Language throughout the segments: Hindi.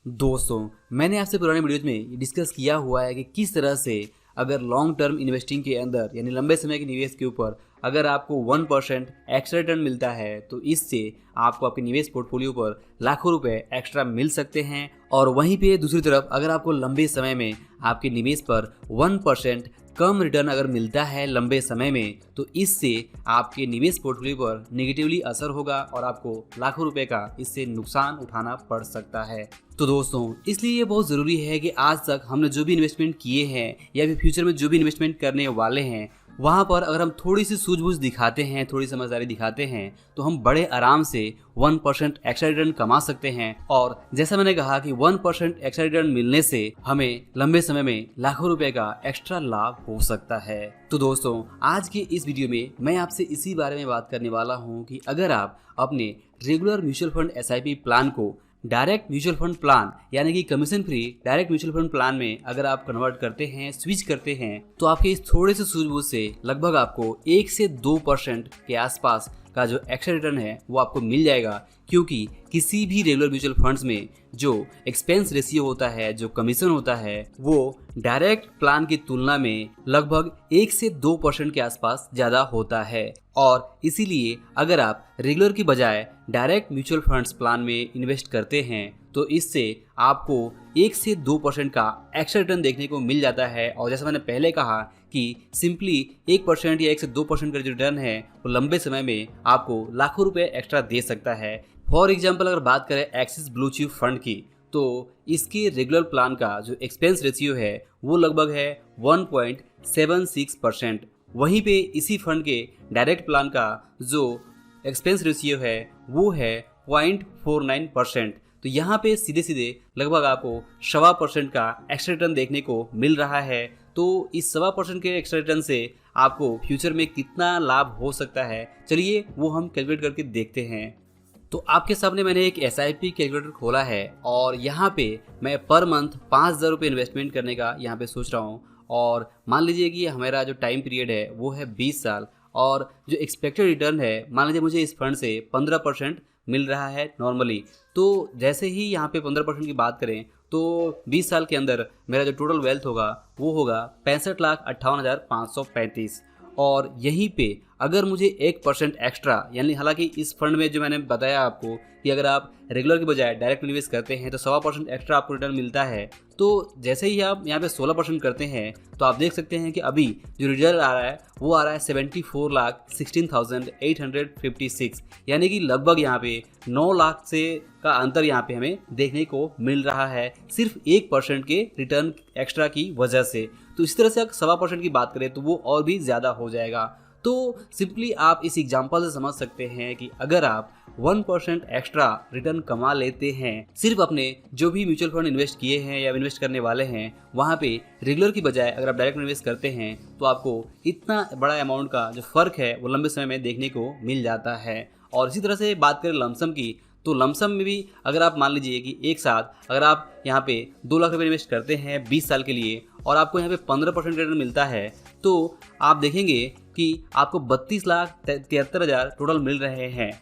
दोस्तों, मैंने आपसे पुराने वीडियोज में डिस्कस किया हुआ है कि किस तरह से अगर लॉन्ग टर्म इन्वेस्टिंग के अंदर यानी लंबे समय के निवेश के ऊपर अगर आपको 1% एक्स्ट्रा रिटर्न मिलता है तो इससे आपको आपके निवेश पोर्टफोलियो पर लाखों रुपए एक्स्ट्रा मिल सकते हैं। और वहीं पे दूसरी तरफ अगर आपको लंबे समय में आपके निवेश पर 1% कम रिटर्न अगर मिलता है लंबे समय में तो इससे आपके निवेश पोर्टफोलियो पर नेगेटिवली असर होगा और आपको लाखों रुपए का इससे नुकसान उठाना पड़ सकता है। तो दोस्तों, इसलिए ये बहुत ज़रूरी है कि आज तक हमने जो भी इन्वेस्टमेंट किए हैं या फिर फ्यूचर में जो भी इन्वेस्टमेंट करने वाले हैं वहाँ पर अगर हम थोड़ी सी सूझबूझ दिखाते हैं, थोड़ी समझदारी दिखाते हैं तो हम बड़े आराम से 1% एक्स्ट्रा रिटर्न कमा सकते हैं। और जैसा मैंने कहा कि 1% एक्स्ट्रा रिटर्न मिलने से हमें लंबे समय में लाखों रुपए का एक्स्ट्रा लाभ हो सकता है। तो दोस्तों, आज के इस वीडियो में मैं आपसे इसी बारे में बात करने वाला हूँ कि अगर आप अपने regular mutual fund SIP plan को डायरेक्ट म्यूचुअल फंड प्लान यानी कि commission free direct mutual fund plan में अगर आप कन्वर्ट करते हैं, स्विच करते हैं तो आपके इस थोड़े से सूझबूझ से लगभग आपको 1 से 2% के आसपास का जो एक्स्ट्रा रिटर्न है वो आपको मिल जाएगा। क्योंकि किसी भी रेगुलर म्यूचुअल फंड्स में जो एक्सपेंस रेशियो होता है, जो कमीशन होता है, वो डायरेक्ट प्लान की तुलना में लगभग 1 से 2% के आसपास ज़्यादा होता है। और इसीलिए अगर आप रेगुलर की बजाय डायरेक्ट म्यूचुअल फंड्स प्लान में इन्वेस्ट करते हैं तो इससे आपको 1 से 2% का एक्स्ट्रा रिटर्न देखने को मिल जाता है। और जैसा मैंने पहले कहा कि सिंपली 1% या 1 से 2% का जो रिटर्न है वो लंबे समय में आपको लाखों रुपए एक्स्ट्रा दे सकता है। फॉर एग्जाम्पल अगर बात करें एक्सिस ब्लू चिप फंड की तो इसके रेगुलर प्लान का जो एक्सपेंस रेशियो है वो लगभग है 1.76%। वहीं पे इसी फंड के डायरेक्ट प्लान का जो एक्सपेंस रेशियो है वो है 0.49%। तो यहाँ पे सीधे सीधे लगभग आपको 1.25% का एक्स्ट्रा रिटर्न देखने को मिल रहा है। तो इस 1.25% के एक्स्ट्रा रिटर्न से आपको फ्यूचर में कितना लाभ हो सकता है, चलिए वो हम कैलकुलेट करके देखते हैं। तो आपके सामने मैंने एक SIP कैलकुलेटर खोला है और यहाँ पे मैं पर मंथ 5,000 रुपये इन्वेस्टमेंट करने का यहाँ पे सोच रहा हूँ। और मान लीजिए कि हमारा जो टाइम पीरियड है वो है 20 साल और जो एक्सपेक्टेड रिटर्न है मान लीजिए मुझे इस फंड से 15% मिल रहा है नॉर्मली। तो जैसे ही यहाँ पे 15% की बात करें तो 20 साल के अंदर मेरा जो टोटल वेल्थ होगा वो होगा 65,58,535। और यहीं पे अगर मुझे 1% एक्स्ट्रा यानी हालांकि इस फंड में जो मैंने बताया आपको कि अगर आप रेगुलर के बजाय डायरेक्ट निवेश करते हैं तो 1.25% एक्स्ट्रा आपको रिटर्न मिलता है। तो जैसे ही आप यहाँ पे 16% करते हैं तो आप देख सकते हैं कि अभी जो रिजल्ट आ रहा है वो आ रहा है 74,16,856 यानी कि लगभग यहाँ पे 9 लाख से का अंतर यहाँ पे हमें देखने को मिल रहा है सिर्फ 1% के रिटर्न एक्स्ट्रा की वजह से। तो इस तरह से अगर 1.25% की बात करें तो वो और भी ज़्यादा हो जाएगा। तो सिंपली आप इस एग्जांपल से समझ सकते हैं कि अगर आप 1% एक्स्ट्रा रिटर्न कमा लेते हैं सिर्फ अपने जो भी म्यूचुअल फंड इन्वेस्ट किए हैं या इन्वेस्ट करने वाले हैं वहाँ पे रेगुलर की बजाय अगर आप डायरेक्ट इन्वेस्ट करते हैं तो आपको इतना बड़ा अमाउंट का जो फ़र्क है वो लंबे समय में देखने को मिल जाता है। और इसी तरह से बात करें लमसम की तो लमसम में भी अगर आप मान लीजिए कि एक साथ अगर आप यहाँ पे 2 लाख रुपये इन्वेस्ट करते हैं 20 साल के लिए और आपको यहाँ पे 15% रिटर्न मिलता है तो आप देखेंगे कि आपको 32,73,000 टोटल मिल रहे हैं।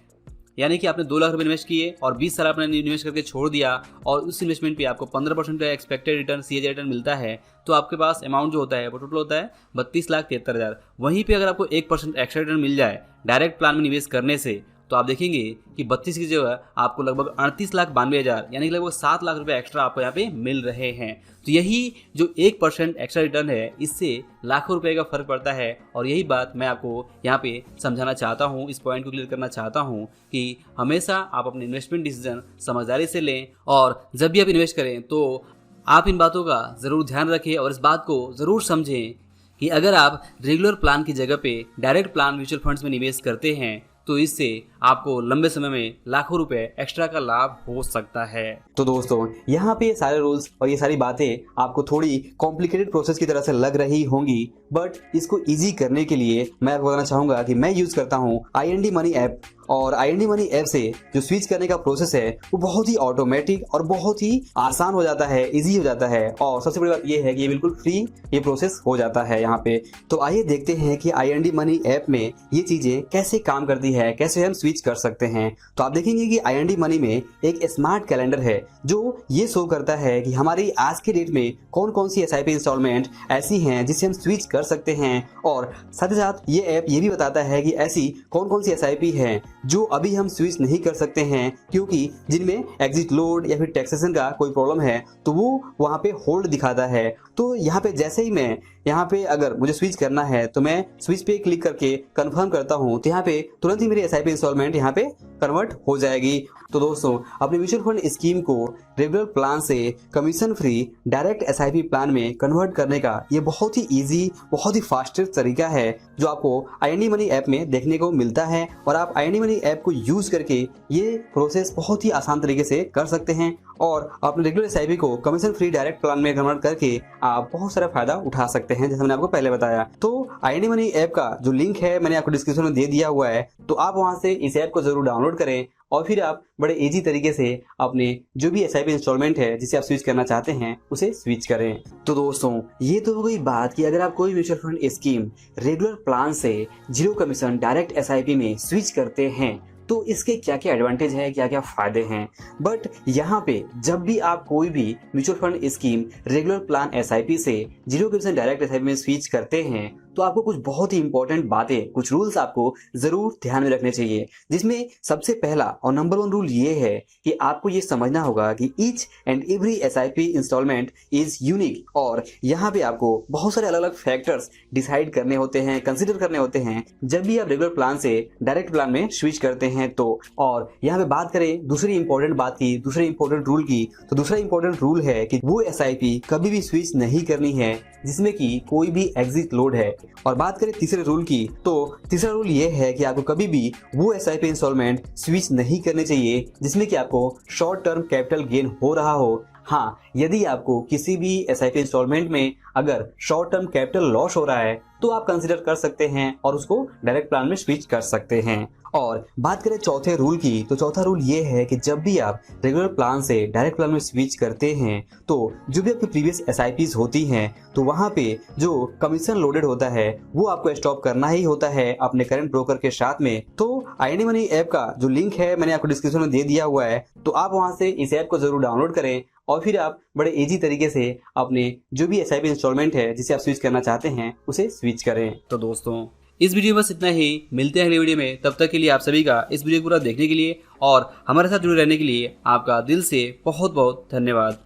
यानी कि आपने 2 लाख रुपये इन्वेस्ट किए और 20 साल आपने इन्वेस्ट करके छोड़ दिया और उस इन्वेस्टमेंट पे आपको 15% का एक्सपेक्टेड रिटर्न CAG रिटर्न मिलता है तो आपके पास अमाउंट जो होता है वो टोटल होता है 32,73,000। वहीं पे अगर आपको 1% एक्स्ट्रा रिटर्न मिल जाए डायरेक्ट प्लान में निवेश करने से तो आप देखेंगे कि 32 की जगह आपको लगभग 38,92,000 यानी कि लगभग 7 लाख रुपए एक्स्ट्रा आपको यहाँ पे मिल रहे हैं। तो यही जो 1% एक्स्ट्रा रिटर्न है इससे लाखों रुपए का फर्क पड़ता है। और यही बात मैं आपको यहाँ पे समझाना चाहता हूँ, इस पॉइंट को क्लियर करना चाहता हूँ कि हमेशा आप अपने इन्वेस्टमेंट डिसीजन समझदारी से लें और जब भी आप इन्वेस्ट करें तो आप इन बातों का ज़रूर ध्यान रखें और इस बात को ज़रूर समझें कि अगर आप रेगुलर प्लान की जगह पे डायरेक्ट प्लान म्यूचुअल फंड्स में निवेश करते हैं तो इससे आपको लंबे समय में लाखों रुपए एक्स्ट्रा का लाभ हो सकता है। तो दोस्तों, यहाँ पे सारे रूल्स और ये सारी बातें आपको थोड़ी कॉम्प्लिकेटेड प्रोसेस की तरह से लग रही होंगी, बट इसको इजी करने के लिए मैं आपको बताना चाहूंगा कि मैं यूज करता हूँ IND मनी ऐप। और IND मनी ऐप से जो स्विच करने का प्रोसेस है वो बहुत ही ऑटोमेटिक और बहुत ही आसान हो जाता है, इजी हो जाता है। और सबसे बड़ी बात ये है कि ये बिल्कुल फ्री ये प्रोसेस हो जाता है यहाँ पे। तो आइए देखते हैं कि IND मनी ऐप में ये चीजें कैसे काम करती है, कैसे हम स्विच कर सकते हैं। तो आप देखेंगे कि IND मनी में एक स्मार्ट कैलेंडर है जो ये शो करता है कि हमारी आज के डेट में कौन कौन सी SIP इंस्टॉलमेंट ऐसी हैं जिससे हम स्विच कर सकते हैं, और साथ ही साथ ये ऐप ये भी बताता है कि ऐसी कौन कौन सी SIP हैं जो अभी हम स्विच नहीं कर सकते हैं क्योंकि जिनमें एग्जिट लोड या फिर टैक्सेशन का कोई प्रॉब्लम है, तो वो वहाँ पे होल्ड दिखाता है। तो यहाँ पे जैसे ही मैं यहाँ पे अगर मुझे स्विच करना है तो मैं स्विच पे क्लिक करके कंफर्म करता हूँ, तो यहाँ पे तुरंत ही मेरी SIP इंस्टॉलमेंट यहाँ पे कन्वर्ट हो जाएगी। तो दोस्तों, अपने म्यूचुअल फंड स्कीम को रेगुलर प्लान से commission free direct SIP plan में कन्वर्ट करने का ये बहुत ही इजी, बहुत ही फास्टेस्ट तरीका है जो आपको IND मनी ऐप में देखने को मिलता है, और आप IND मनी ऐप को यूज करके ये प्रोसेस बहुत ही आसान तरीके से कर सकते हैं और अपने रेगुलर SIP को कमीशन फ्री डायरेक्ट प्लान में कन्वर्ट करके आप बहुत सारा फायदा उठा सकते हैं, जैसे मैंने आपको पहले बताया। तो IND मनी ऐप का जो लिंक है मैंने आपको डिस्क्रिप्शन में दे दिया हुआ है, तो आप वहां से इस ऐप को जरूर डाउनलोड करें और फिर आप बड़े इजी तरीके से अपने जो भी SIP इंस्टॉलमेंट है जिसे आप स्विच करना चाहते हैं उसे स्विच करें। तो दोस्तों, ये तो हो गई बात कि अगर आप कोई mutual fund scheme regular plan से जीरो कमीशन डायरेक्ट SIP में स्विच करते हैं तो इसके क्या क्या एडवांटेज है, क्या क्या फायदे हैं। बट यहाँ पे जब भी आप कोई भी mutual fund scheme regular plan SIP से जीरो कमीशन डायरेक्ट SIP में स्विच करते हैं तो आपको कुछ बहुत ही इंपॉर्टेंट बातें, कुछ रूल्स आपको जरूर ध्यान में रखने चाहिए, जिसमें सबसे पहला और नंबर 1 रूल ये है कि आपको ये समझना होगा कि each and every SIP installment is unique, और यहाँ पे आपको बहुत सारे अलग अलग फैक्टर्स डिसाइड करने होते हैं, कंसिडर करने होते हैं जब भी आप रेगुलर प्लान से डायरेक्ट प्लान में स्विच करते हैं। तो और यहाँ पे बात करें दूसरी इंपॉर्टेंट बात की, दूसरे इंपॉर्टेंट रूल की, तो दूसरा इंपॉर्टेंट रूल है कि वो SIP कभी भी स्विच नहीं करनी है जिसमें कि कोई भी एग्जिट लोड है। और बात करें तीसरे रूल की, तो तीसरा रूल ये है कि आपको कभी भी वो SIP इंस्टॉलमेंट स्विच नहीं करने चाहिए जिसमें कि आपको शॉर्ट टर्म कैपिटल गेन हो रहा हो। हाँ, यदि आपको किसी भी SIP इंस्टॉलमेंट में अगर शॉर्ट टर्म कैपिटल लॉस हो रहा है तो आप कंसिडर कर सकते हैं और उसको डायरेक्ट प्लान में स्विच कर सकते हैं। और बात करें चौथे रूल की, तो चौथा रूल ये है कि जब भी आप रेगुलर प्लान से डायरेक्ट प्लान में स्विच करते हैं तो जो भी आपकी प्रीवियस SIPs होती हैं तो वहाँ पे जो कमीशन लोडेड होता है वो आपको स्टॉप करना ही होता है अपने करंट ब्रोकर के साथ में। तो IND मनी ऐप का जो लिंक है मैंने आपको डिस्क्रिप्शन में दे दिया हुआ है, तो आप वहाँ से इस ऐप को जरूर डाउनलोड करें और फिर आप बड़े इजी तरीके से अपने जो भी SIP इंस्टॉलमेंट है जिसे आप स्विच करना चाहते हैं उसे स्विच करें। तो दोस्तों, इस वीडियो में बस इतना ही। मिलते हैं अगले वीडियो में, तब तक के लिए आप सभी का इस वीडियो को पूरा देखने के लिए और हमारे साथ जुड़े रहने के लिए आपका दिल से बहुत बहुत धन्यवाद।